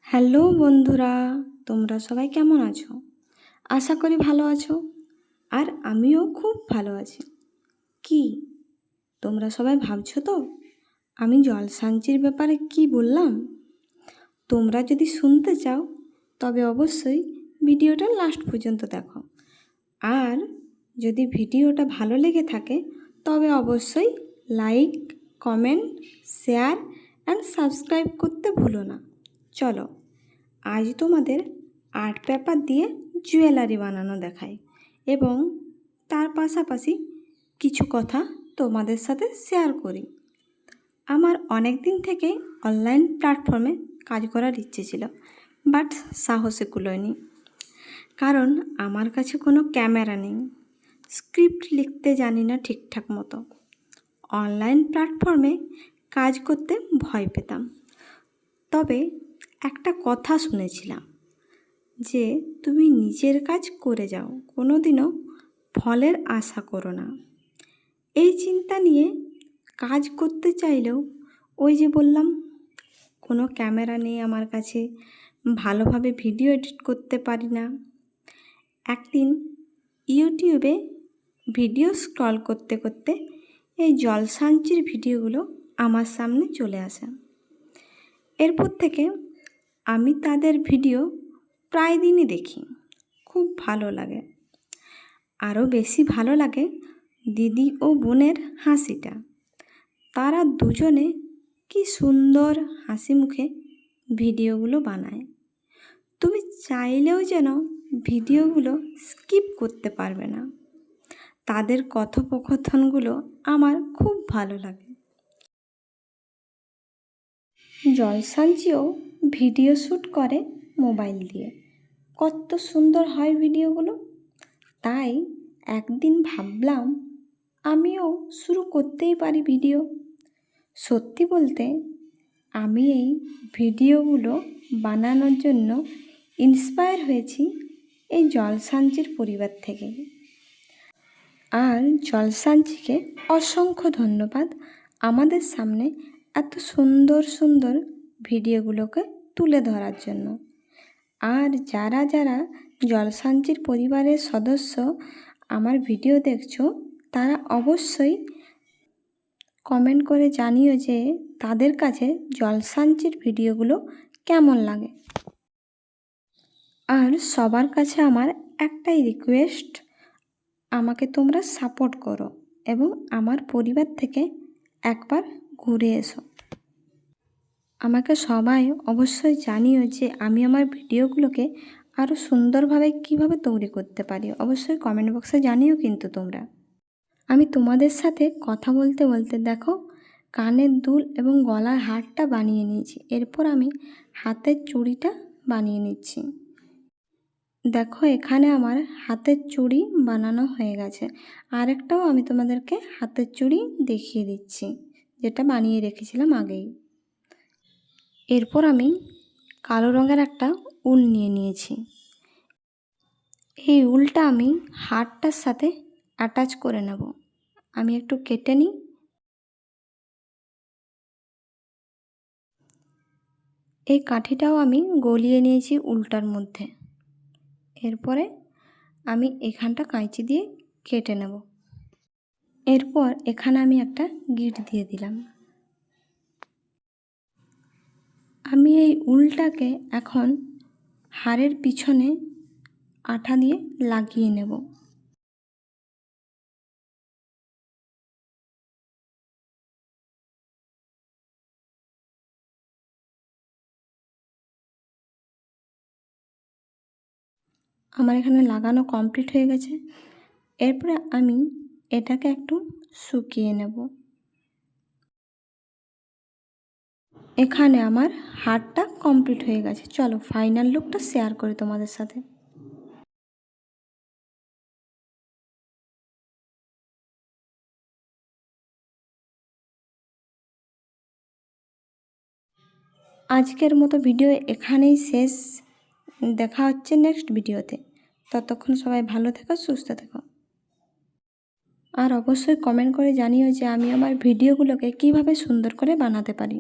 Hello বন্ধুরা, তোমরা সবাই কেমন আছো? আশা করি ভালো আছো। আর আমিও খুব ভালো আছি। কি তোমরা সবাই ভাবছো তো আমি জলসাঞ্চির ব্যাপারে কি বললাম? তোমরা যদি শুনতে চাও তবে অবশ্যই ভিডিওটা লাস্ট পর্যন্ত দেখো। আর যদি ভিডিওটা ভালো লেগে থাকে তবে অবশ্যই like, comment, share and subscribe করতে ভুলো না। চলো আজ তোমাদের আর্ট পেপার দিয়ে জুয়েলারি বানানো দেখাই এবং তার পাশাপাশি কিছু কথা তোমাদের সাথে শেয়ার করি। আমার অনেক দিন থেকে অনলাইন প্ল্যাটফর্মে কাজ করার ইচ্ছে ছিল, বাট সাহসে কুলোয়নি। কারণ আমার কাছে কোনো ক্যামেরা নেই, স্ক্রিপ্ট লিখতে জানি না ঠিকঠাক মতো। অনলাইন প্ল্যাটফর্মে কাজ করতে ভয় পেতাম। তবে একটা কথা শুনেছিলাম যে তুমি নিজের কাজ করে যাও, কোনো দিনও ফলের আশা করো না। এই চিন্তা নিয়ে কাজ করতে চাইলেও ওই যে বললাম, কোনো ক্যামেরা নেই আমার কাছে, ভালোভাবে ভিডিও এডিট করতে পারি না। একদিন ইউটিউবে ভিডিও স্ক্রল করতে করতে এই জলসাঞ্চির ভিডিওগুলো আমার সামনে চলে আসে। এরপর থেকে আমি তাদের ভিডিও প্রায় দিনই দেখি, খুব ভালো লাগে। আরও বেশি ভালো লাগে দিদি ও বোনের হাসিটা। তারা দুজনে কি সুন্দর হাসি মুখে ভিডিওগুলো বানায়। তুমি চাইলেও যেন ভিডিওগুলো স্কিপ করতে পারবে না। তাদের কথোপকথনগুলো আমার খুব ভালো লাগে। জলসাঞ্চিও ভিডিও শ্যুট করে মোবাইল দিয়ে, কত সুন্দর হয় ভিডিওগুলো। তাই একদিন ভাবলাম আমিও শুরু করতেই পারি ভিডিও। সত্যি বলতে আমি এই ভিডিওগুলো বানানোর জন্য ইন্সপায়ার হয়েছি এই জলসাঞ্চির পরিবার থেকে। আর জলসাঞ্চিকে অসংখ্য ধন্যবাদ আমাদের সামনে এত সুন্দর সুন্দর ভিডিওগুলোকে তুলে ধরার জন্য। আর যারা যারা জলসাঞ্চির পরিবারের সদস্য আমার ভিডিও দেখছো, তারা অবশ্যই কমেন্ট করে জানিও যে তাদের কাছে জলসাঞ্চির ভিডিওগুলো কেমন লাগে। আর সবার কাছে আমার একটাই রিকোয়েস্ট, আমাকে তোমরা সাপোর্ট করো এবং আমার পরিবার থেকে একবার ঘুরে এসো। আমাকে সবাই অবশ্যই জানিও যে আমি আমার ভিডিওগুলোকে আরও সুন্দরভাবে কিভাবে তৈরি করতে পারি। অবশ্যই কমেন্ট বক্সে জানিও কিন্তু তোমরা। আমি তোমাদের সাথে কথা বলতে বলতে দেখো কানের দুল এবং গলার হারটা বানিয়ে নিয়েছি। এরপর আমি হাতের চুড়িটা বানিয়ে নিচ্ছি। দেখো এখানে আমার হাতের চুড়ি বানানো হয়ে গেছে। আরেকটাও আমি তোমাদেরকে হাতের চুড়ি দেখিয়ে দিচ্ছি, যেটা বানিয়ে রেখেছিলাম আগেই। এরপর আমি কালো রঙের একটা উল নিয়ে নিয়েছি। এই উলটা আমি হারটার সাথে অ্যাটাচ করে নেব। আমি একটু কেটে নিই। এই কাঠিটাও আমি গলিয়ে নিয়েছি উলটার মধ্যে। এরপরে আমি এখানটা কাঁচি দিয়ে কেটে নেব। এরপর এখানে আমি একটা গিট দিয়ে দিলাম। আমি এই উলটাকে এখন হারের পিছনে আঠা দিয়ে লাগিয়ে নেব। আমার এখানে লাগানো কমপ্লিট হয়ে গেছে। এরপরে আমি এটাকে একটু শুকিয়ে নেব। এখানে আমার হারটা কমপ্লিট হয়ে গেছে। চলো ফাইনাল লুকটা শেয়ার করি তোমাদের সাথে। আজকের মতো ভিডিও এখানেই শেষ। দেখা হচ্ছে নেক্সট ভিডিওতে। ততক্ষণ সবাই ভালো থেকো, সুস্থ থেকো। আর অবশ্যই কমেন্ট করে জানিও যে আমি আমার ভিডিওগুলোকে কিভাবে সুন্দর করে বানাতে পারি।